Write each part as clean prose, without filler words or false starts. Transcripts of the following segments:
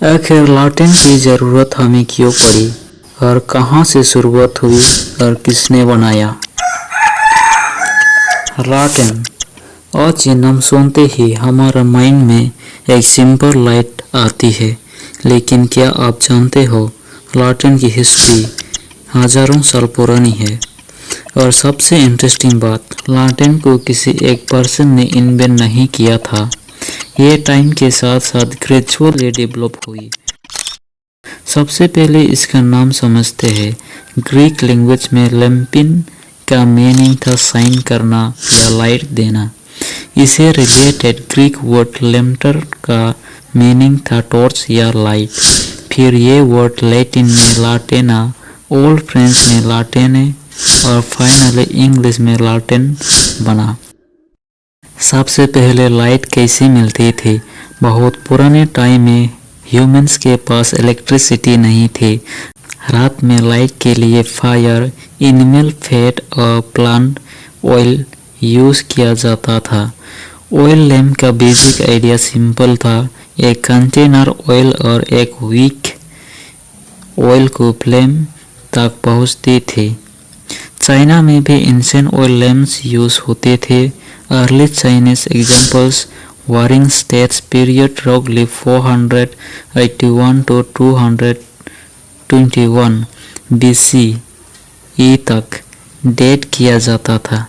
आखिर लालटेन की ज़रूरत हमें क्यों पड़ी और कहाँ से शुरुआत हुई और किसने बनाया। लालटेन। आज ये नाम सुनते ही हमारा माइंड में एक सिंपल लाइट आती है, लेकिन क्या आप जानते हो लालटेन की हिस्ट्री हजारों साल पुरानी है। और सबसे इंटरेस्टिंग बात, लालटेन को किसी एक पर्सन ने इन्वेंट नहीं किया था। ये टाइम के साथ साथ ग्रेजुअली डेवलप हुई। सबसे पहले इसका नाम समझते हैं। ग्रीक लैंग्वेज में लैम्पिन का मीनिंग था शाइन करना या लाइट देना। इसे रिलेटेड ग्रीक वर्ड लैम्टर का मीनिंग था टॉर्च या लाइट। फिर ये वर्ड लैटिन में लाटेना, ओल्ड फ्रेंच में लाटेने और फाइनली इंग्लिश में लालटेन बना। सबसे पहले लाइट कैसे मिलती थी। बहुत पुराने टाइम में ह्यूमंस के पास इलेक्ट्रिसिटी नहीं थी। रात में लाइट के लिए फायर, एनिमल फैट और प्लांट ऑयल यूज किया जाता था। ऑयल लैम्प का बेसिक आइडिया सिंपल था। एक कंटेनर ऑयल और एक विक ऑयल को फ्लेम तक पहुंचती थी। चाइना में भी एंशिएंट ऑयल लैम्प्स यूज होते थे। Early Chinese examples Warring States period roughly 481 to 221 BCE तक डेट किया जाता था।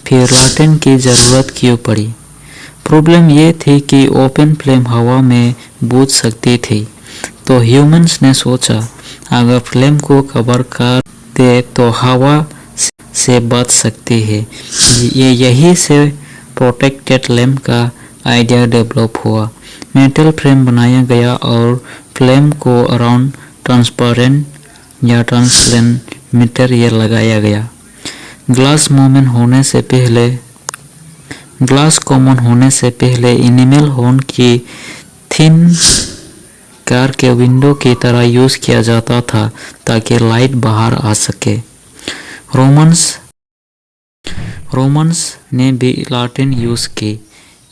फिर लालटेन की ज़रूरत क्यों पड़ी। प्रॉब्लम ये थी कि ओपन फ्लेम हवा में बुझ सकती थी, तो ह्यूमंस ने सोचा अगर फ्लेम को कवर कर दे तो हवा से बच सकती है। यही से प्रोटेक्टेड लैम्प का आइडिया डेवलप हुआ। मेटल फ्रेम बनाया गया और फ्लेम को अराउंड ट्रांसपेरेंट या ट्रांसलेंट मटेरियल लगाया गया। ग्लास कॉमन होने से पहले एनिमल हॉर्न की थिन कार के विंडो की तरह यूज किया जाता था ताकि लाइट बाहर आ सके। रोमन्स ने भी लालटेन यूज की।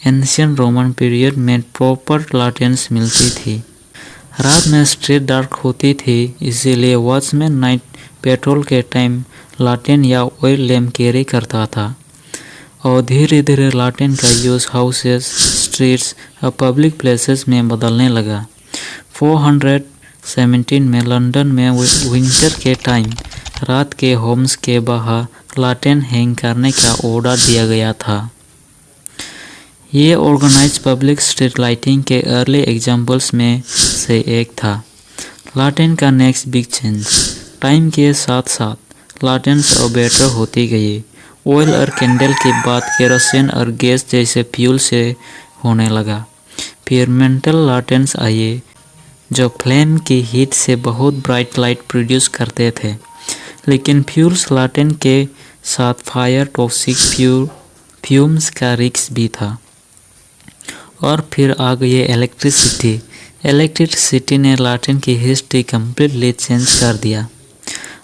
एंशिएंट रोमन पीरियड में प्रॉपर लालटेन्स मिलती थी। रात में स्ट्रीट डार्क होती थी, इसीलिए वॉचमैन नाइट पेट्रोल के टाइम लालटेन या ऑयल लैम्प कैरी करता था। और धीरे धीरे लालटेन का यूज हाउसेस, स्ट्रीट्स और पब्लिक प्लेसेस में बदलने लगा। 417 में लंदन में विंटर के टाइम रात के होम्स के बाहर लालटेन हैंग करने का ऑर्डर दिया गया था। ये ऑर्गेनाइज्ड पब्लिक स्ट्रीट लाइटिंग के अर्ली एग्जांपल्स में से एक था। लालटेन का नेक्स्ट बिग चेंज। टाइम के साथ साथ लालटेन्स और बेटर होती गई। ऑयल और कैंडल के बाद केरोसिन और गैस जैसे फ्यूल से होने लगा। फिर मेटल लालटेन्स आए जो फ्लेम की हीट से बहुत ब्राइट लाइट प्रोड्यूस करते थे। लेकिन फ्यूल्स लालटेन के साथ फायर टॉक्सिक फ्यूम्स का रिस्क भी था। और फिर आ गई इलेक्ट्रिसिटी। इलेक्ट्रिसिटी ने लालटेन की हिस्ट्री कम्प्लीटली चेंज कर दिया।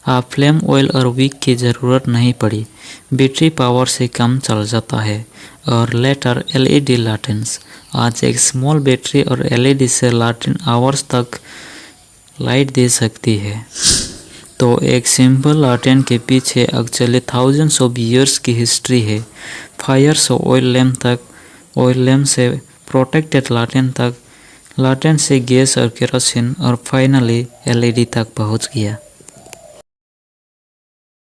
अब फ्लेम ऑयल और विक की ज़रूरत नहीं पड़ी। बैटरी पावर से काम चल जाता है। और लेटर एलईडी लालटेन्स। आज एक स्मॉल बैटरी और एलईडी से लालटेन आवर्स तक लाइट दे सकती है। तो एक सिंपल लालटेन के पीछे एक्चुअली थाउजेंड्स ऑफ ईयर्स की हिस्ट्री है। फायर से ऑयल लैम्प तक, ऑयल लैम्प से प्रोटेक्टेड लालटेन तक, लालटेन से गैस और केरोसिन और फाइनली एलईडी तक पहुंच गया।